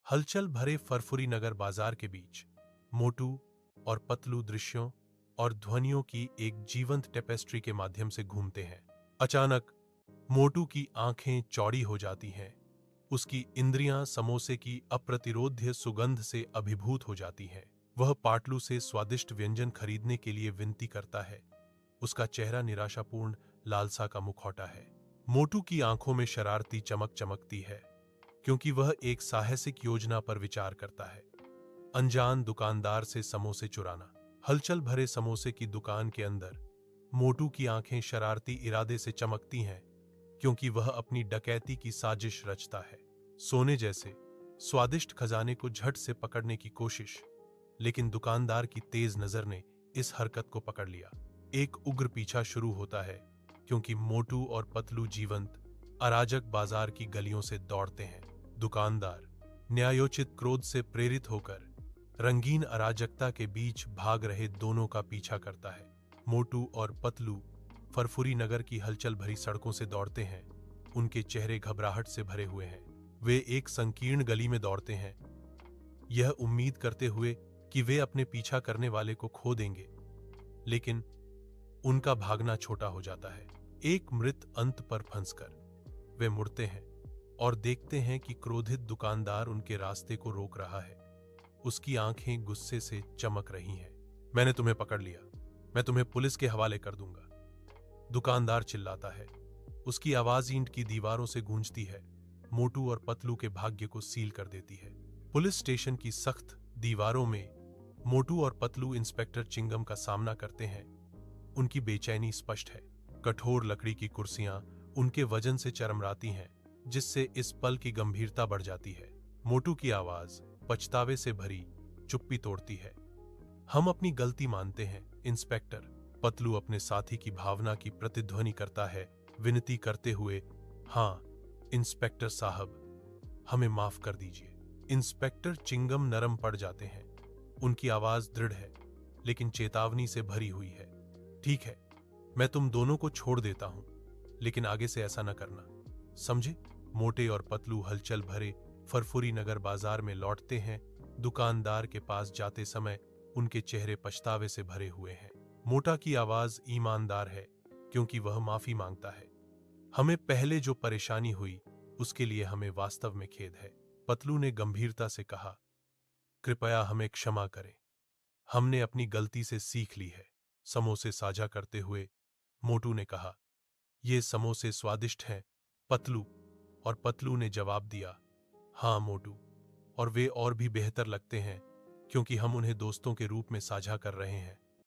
हलचल भरे फरफुरी नगर बाजार के बीच मोटू और पतलू दृश्यों और ध्वनियों की एक जीवंत टेपेस्ट्री के माध्यम से घूमते हैं। अचानक मोटू की आंखें चौड़ी हो जाती हैं। उसकी इंद्रियां समोसे की अप्रतिरोध्य सुगंध से अभिभूत हो जाती हैं। वह पाटलू से स्वादिष्ट व्यंजन खरीदने के लिए विनती करता है। उसका चेहरा निराशापूर्ण लालसा का मुखौटा है। मोटू की आंखों में शरारती चमक चमकती है, क्योंकि वह एक साहसिक योजना पर विचार करता है। अनजान दुकानदार से समोसे चुराना। हलचल भरे समोसे की दुकान के अंदर मोटू की आंखें शरारती इरादे से चमकती हैं, क्योंकि वह अपनी डकैती की साजिश रचता है। सोने जैसे स्वादिष्ट खजाने को झट से पकड़ने की कोशिश, लेकिन दुकानदार की तेज नजर ने इस हरकत को पकड़ लिया। एक उग्र पीछा शुरू होता है, क्योंकि मोटू और पतलू जीवंत अराजक बाजार की गलियों से दौड़ते हैं। दुकानदार न्यायोचित क्रोध से प्रेरित होकर रंगीन अराजकता के बीच भाग रहे दोनों का पीछा करता है। मोटू और पतलू फरफुरी नगर की हलचल भरी सड़कों से दौड़ते हैं। उनके चेहरे घबराहट से भरे हुए हैं। वे एक संकीर्ण गली में दौड़ते हैं, यह उम्मीद करते हुए कि वे अपने पीछा करने वाले को खो देंगे, लेकिन उनका भागना छोटा हो जाता है। एक मृत अंत पर फंसकर वे मुड़ते हैं और देखते हैं कि क्रोधित दुकानदार उनके रास्ते को रोक रहा है। उसकी आंखें गुस्से से चमक रही हैं। मैंने तुम्हें पकड़ लिया, मैं तुम्हें पुलिस के हवाले कर दूंगा, दुकानदार चिल्लाता है। उसकी आवाज ईंट की दीवारों से गूंजती है, मोटू और पतलू के भाग्य को सील कर देती है। पुलिस स्टेशन की सख्त दीवारों में मोटू और पतलू इंस्पेक्टर चिंगम का सामना करते हैं। उनकी बेचैनी स्पष्ट है। कठोर लकड़ी की कुर्सियां उनके वजन से चरमराती हैं, जिससे इस पल की गंभीरता बढ़ जाती है। मोटू की आवाज पछतावे से भरी चुप्पी तोड़ती है। हम अपनी गलती मानते हैं, इंस्पेक्टर। पतलू अपने साथी की भावना की प्रतिध्वनि करता है, विनती करते हुए, हाँ इंस्पेक्टर साहब, हमें माफ कर दीजिए। इंस्पेक्टर चिंगम नरम पड़ जाते हैं। उनकी आवाज दृढ़ है, लेकिन चेतावनी से भरी हुई है। ठीक है, मैं तुम दोनों को छोड़ देता हूं, लेकिन आगे से ऐसा न करना, समझे? मोटे और पतलू हलचल भरे फरफुरी नगर बाजार में लौटते हैं। दुकानदार के पास जाते समय उनके चेहरे पछतावे से भरे हुए हैं। मोटा की आवाज ईमानदार है, क्योंकि वह माफी मांगता है। हमें पहले जो परेशानी हुई उसके लिए हमें वास्तव में खेद है। पतलू ने गंभीरता से कहा, कृपया हमें क्षमा करें, हमने अपनी गलती से सीख ली है। समोसे साझा करते हुए मोटू ने कहा, ये समोसे स्वादिष्ट हैं पतलू। और पतलू ने जवाब दिया, हाँ मोटू, और वे और भी बेहतर लगते हैं, क्योंकि हम उन्हें दोस्तों के रूप में साझा कर रहे हैं।